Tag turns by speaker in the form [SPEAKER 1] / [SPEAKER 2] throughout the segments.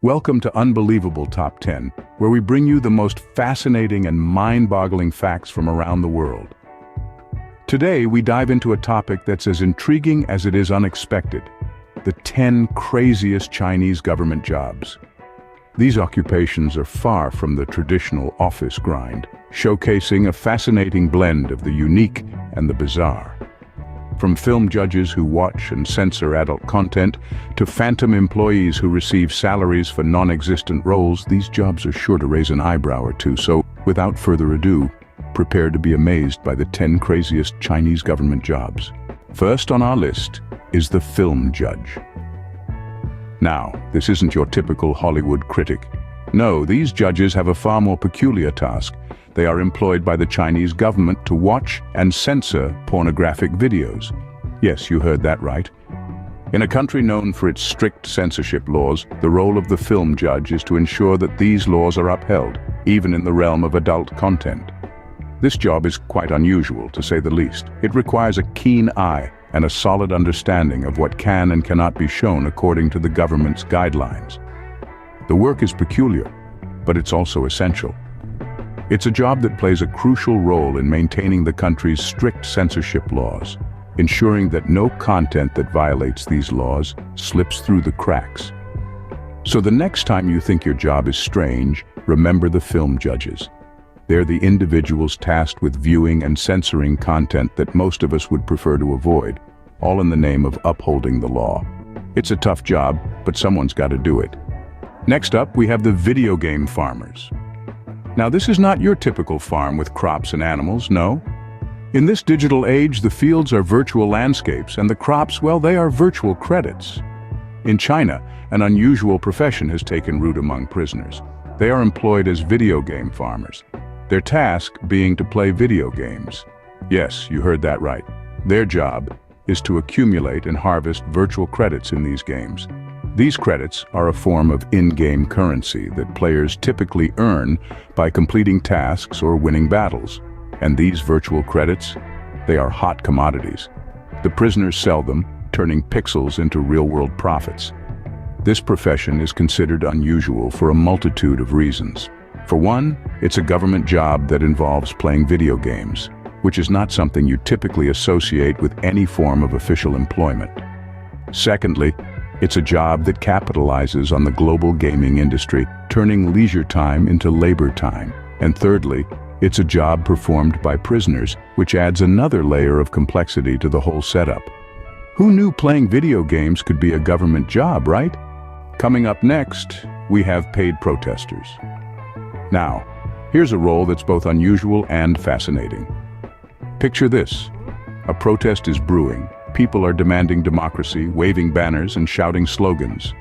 [SPEAKER 1] Welcome to Unbelievable Top 10, where we bring you the most fascinating and mind-boggling facts from around the world. Today, we dive into a topic that's as intriguing as it is unexpected: the 10 craziest Chinese government jobs. These occupations are far from the traditional office grind, showcasing a fascinating blend of the unique and the bizarre. From film judges who watch and censor adult content to phantom employees who receive salaries for non-existent roles, these jobs are sure to raise an eyebrow or two. So, without further ado, prepare to be amazed by the 10 craziest Chinese government jobs. First on our list is the film judge. Now, this isn't your typical Hollywood critic. No, these judges have a far more peculiar task. They are employed by the Chinese government to watch and censor pornographic videos. Yes, you heard that right. In a country known for its strict censorship laws, the role of the film judge is to ensure that these laws are upheld, even in the realm of adult content. This job is quite unusual, to say the least. It requires a keen eye and a solid understanding of what can and cannot be shown according to the government's guidelines. The work is peculiar, but it's also essential. It's a job that plays a crucial role in maintaining the country's strict censorship laws, ensuring that no content that violates these laws slips through the cracks. So the next time you think your job is strange, remember the film judges. They're the individuals tasked with viewing and censoring content that most of us would prefer to avoid, all in the name of upholding the law. It's a tough job, but someone's got to do it. Next up, we have the video game farmers. Now, this is not your typical farm with crops and animals, no. In this digital age, the fields are virtual landscapes, and the crops, well, they are virtual credits. In China, an unusual profession has taken root among prisoners. They are employed as video game farmers, their task being to play video games. Yes, you heard that right. Their job is to accumulate and harvest virtual credits in these games. These credits are a form of in-game currency that players typically earn by completing tasks or winning battles. And these virtual credits, they are hot commodities. The prisoners sell them, turning pixels into real-world profits. This profession is considered unusual for a multitude of reasons. For one, it's a government job that involves playing video games, which is not something you typically associate with any form of official employment. Secondly, it's a job that capitalizes on the global gaming industry, turning leisure time into labor time. And thirdly, it's a job performed by prisoners, which adds another layer of complexity to the whole setup. Who knew playing video games could be a government job, right? Coming up next, we have paid protesters. Now, here's a role that's both unusual and fascinating. Picture this. A protest is brewing. People are demanding democracy, waving banners and shouting slogans.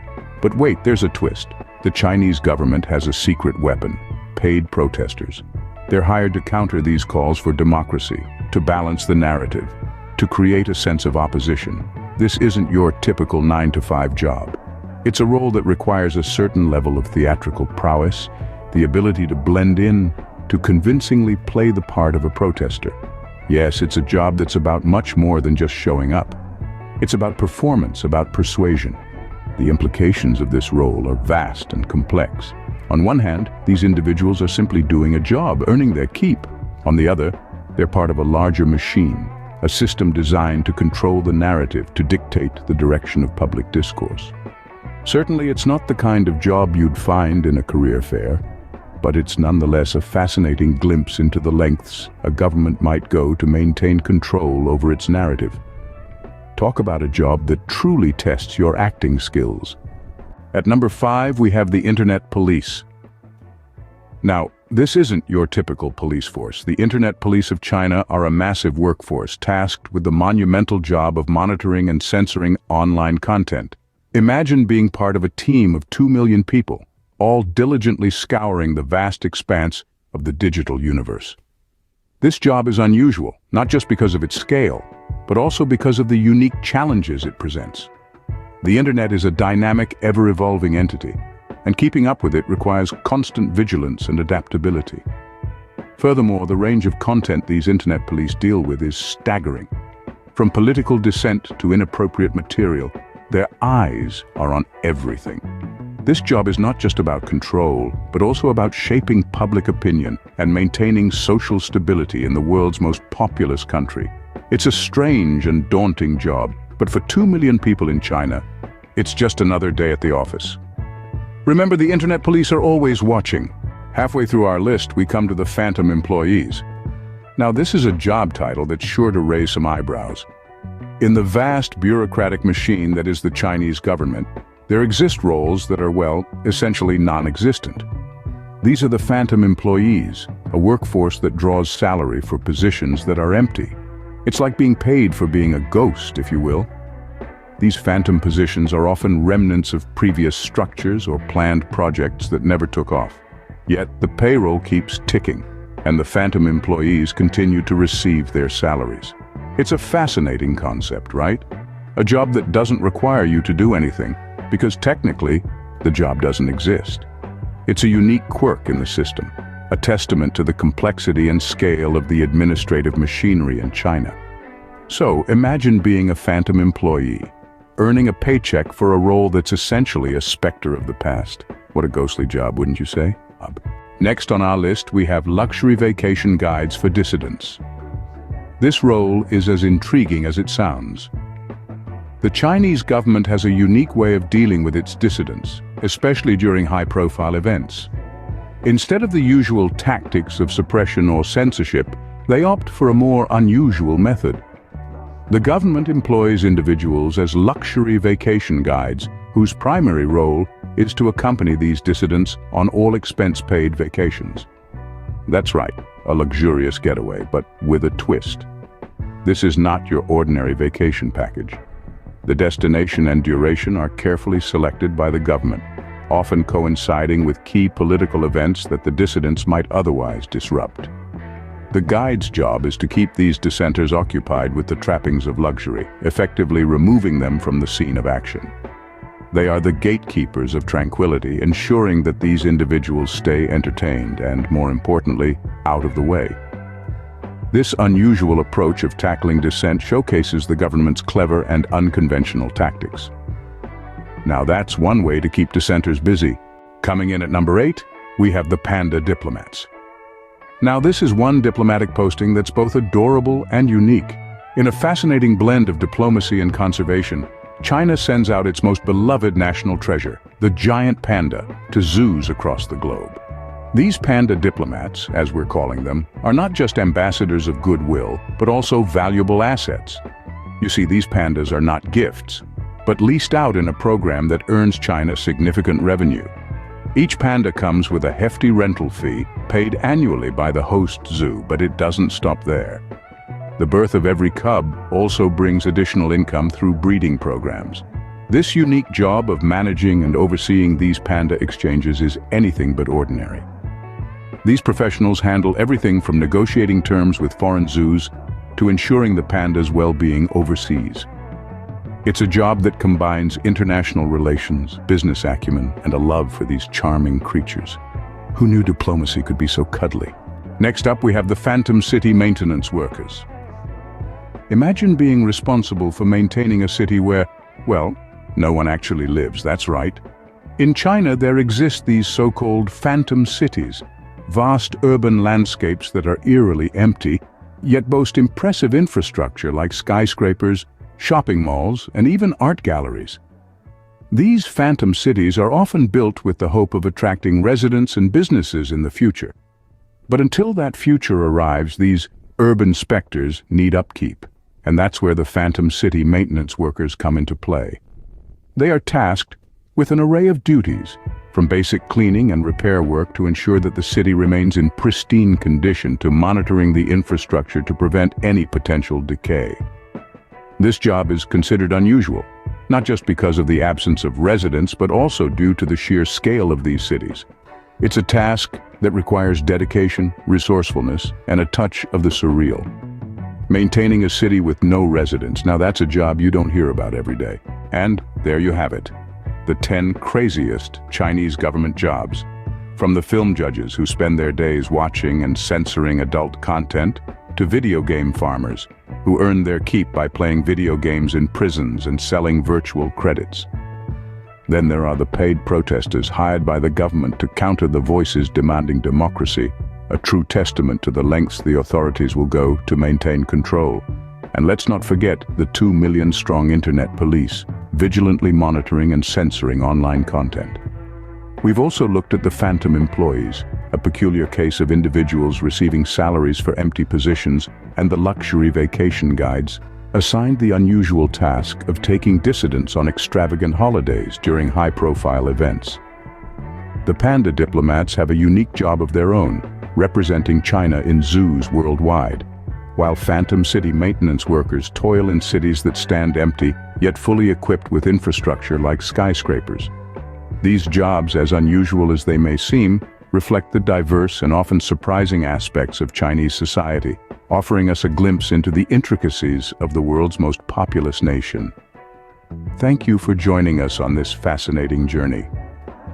[SPEAKER 1] But wait, there's a twist. The Chinese government has a secret weapon: paid protesters. They're hired to counter these calls for democracy, to balance the narrative, to create a sense of opposition. This isn't your typical 9-to-5 job. It's a role that requires a certain level of theatrical prowess, the ability to blend in, to convincingly play the part of a protester. Yes, it's a job that's about much more than just showing up. It's about performance, about persuasion. The implications of this role are vast and complex. On one hand, these individuals are simply doing a job, earning their keep. On the other, they're part of a larger machine, a system designed to control the narrative, to dictate the direction of public discourse. Certainly, it's not the kind of job you'd find in a career fair, but it's nonetheless a fascinating glimpse into the lengths a government might go to maintain control over its narrative. Talk about a job that truly tests your acting skills. At number 5, we have the Internet Police. Now, this isn't your typical police force. The Internet Police of China are a massive workforce tasked with the monumental job of monitoring and censoring online content. Imagine being part of a team of 2 million people, all diligently scouring the vast expanse of the digital universe. This job is unusual, not just because of its scale, but also because of the unique challenges it presents. The internet is a dynamic, ever-evolving entity, and keeping up with it requires constant vigilance and adaptability. Furthermore, the range of content these internet police deal with is staggering. From political dissent to inappropriate material, their eyes are on everything. This job is not just about control, but also about shaping public opinion and maintaining social stability in the world's most populous country. It's a strange and daunting job, but for 2 million people in China, it's just another day at the office. Remember, the internet police are always watching. Halfway through our list, we come to the phantom employees. Now, this is a job title that's sure to raise some eyebrows. In the vast bureaucratic machine that is the Chinese government, there exist roles that are, well, essentially non-existent. These are the phantom employees, a workforce that draws salary for positions that are empty. It's like being paid for being a ghost, if you will. These phantom positions are often remnants of previous structures or planned projects that never took off. Yet the payroll keeps ticking, and the phantom employees continue to receive their salaries. It's a fascinating concept, right? A job that doesn't require you to do anything, because technically, the job doesn't exist. It's a unique quirk in the system, a testament to the complexity and scale of the administrative machinery in China. So, imagine being a phantom employee, earning a paycheck for a role that's essentially a specter of the past. What a ghostly job, wouldn't you say? Next on our list, we have luxury vacation guides for dissidents. This role is as intriguing as it sounds. The Chinese government has a unique way of dealing with its dissidents, especially during high-profile events. Instead of the usual tactics of suppression or censorship, they opt for a more unusual method. The government employs individuals as luxury vacation guides, whose primary role is to accompany these dissidents on all expense-paid vacations. That's right, a luxurious getaway, but with a twist. This is not your ordinary vacation package. The destination and duration are carefully selected by the government, often coinciding with key political events that the dissidents might otherwise disrupt. The guide's job is to keep these dissenters occupied with the trappings of luxury, effectively removing them from the scene of action. They are the gatekeepers of tranquility, ensuring that these individuals stay entertained and, more importantly, out of the way. This unusual approach of tackling dissent showcases the government's clever and unconventional tactics. Now that's one way to keep dissenters busy. Coming in at number 8, we have the Panda Diplomats. Now this is one diplomatic posting that's both adorable and unique. In a fascinating blend of diplomacy and conservation, China sends out its most beloved national treasure, the giant panda, to zoos across the globe. These panda diplomats, as we're calling them, are not just ambassadors of goodwill, but also valuable assets. You see, these pandas are not gifts, but leased out in a program that earns China significant revenue. Each panda comes with a hefty rental fee, paid annually by the host zoo, but it doesn't stop there. The birth of every cub also brings additional income through breeding programs. This unique job of managing and overseeing these panda exchanges is anything but ordinary. These professionals handle everything from negotiating terms with foreign zoos to ensuring the panda's well-being overseas. It's a job that combines international relations, business acumen, and a love for these charming creatures. Who knew diplomacy could be so cuddly? Next up, we have the Phantom City maintenance workers. Imagine being responsible for maintaining a city where, well, no one actually lives, that's right. In China, there exist these so-called phantom cities, vast urban landscapes that are eerily empty, yet boast impressive infrastructure like skyscrapers, shopping malls, and even art galleries. These phantom cities are often built with the hope of attracting residents and businesses in the future. But until that future arrives, these urban specters need upkeep, and that's where the phantom city maintenance workers come into play. They are tasked with an array of duties, from basic cleaning and repair work to ensure that the city remains in pristine condition to monitoring the infrastructure to prevent any potential decay. This job is considered unusual, not just because of the absence of residents, but also due to the sheer scale of these cities. It's a task that requires dedication, resourcefulness, and a touch of the surreal. Maintaining a city with no residents, now that's a job you don't hear about every day. And there you have it. The 10 craziest Chinese government jobs. From the film judges who spend their days watching and censoring adult content, to video game farmers who earn their keep by playing video games in prisons and selling virtual credits. Then there are the paid protesters hired by the government to counter the voices demanding democracy, a true testament to the lengths the authorities will go to maintain control. And let's not forget the 2 million-strong internet police, vigilantly monitoring and censoring online content. We've also looked at the phantom employees, a peculiar case of individuals receiving salaries for empty positions, and the luxury vacation guides, assigned the unusual task of taking dissidents on extravagant holidays during high-profile events. The Panda Diplomats have a unique job of their own, representing China in zoos worldwide, while phantom city maintenance workers toil in cities that stand empty, yet fully equipped with infrastructure like skyscrapers. These jobs, as unusual as they may seem, reflect the diverse and often surprising aspects of Chinese society, offering us a glimpse into the intricacies of the world's most populous nation. Thank you for joining us on this fascinating journey.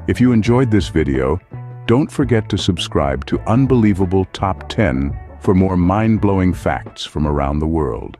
[SPEAKER 1] If you enjoyed this video, don't forget to subscribe to Unbelievable Top 10 for more mind-blowing facts from around the world.